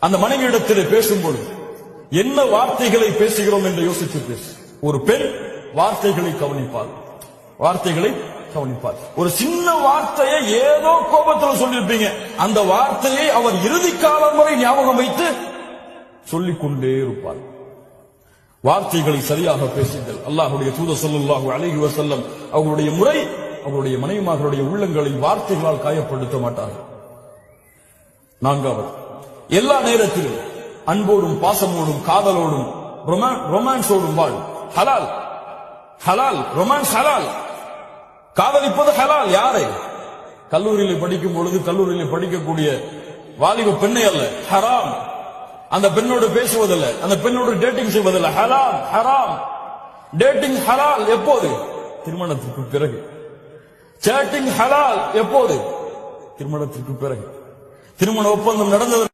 அந்த மனைவியிடத்தில் பேசும்போது என்ன வார்த்தைகளை பேசுகிறோம் என்று யோசித்து பேசு. ஒரு பெண் வார்த்தைகளை கவனிப்பார், வார்த்தைகளை கவனிப்பார். ஒரு சின்ன வார்த்தையை ஏதோ கோபத்தில் சொல்லியிருப்பீங்க, அந்த வார்த்தையை அவர் இறுதி காலம் வரை ஞாபகம் வைத்து சொல்லிக் கொண்டே இருப்பார். வார்த்தைகளை சரியாக பேசுங்கள். அல்லாஹ்வுடைய தூதர் ஸல்லல்லாஹு அலைஹி வஸல்லம் அவர்களுடைய முறை, அவருடைய மனைவிமார்களுடைய உள்ளங்களை வார்த்தைகளால் காயப்படுத்த மாட்டார்கள். நான்காவது, எல்லா நேரத்திலும் அன்போடும் பாசமோடும் காதலோடும் ரொமான்ஸோடும் வாழ். ஹலால், ஹலால், ரொமான்ஸ் ஹலால். காதலிப்பது ஹலால். யாரை? கல்லூரியில் படிக்கும் பொழுது கல்லூரியில் படிக்கக்கூடிய வாலிப பெண்ணை அல்ல, ஹராம். அந்த பெண்ணோடு பேசுவதில்லை, அந்த பெண்ணோடு டேட்டிங் செய்வதில்லை, ஹலால், ஹராம். டேட்டிங் ஹலால் எப்போது? திருமணத்திற்கு பிறகு. சேட்டிங் ஹலால் எப்போது? திருமணத்திற்கு பிறகு. திருமண ஒப்பந்தம் நடந்தது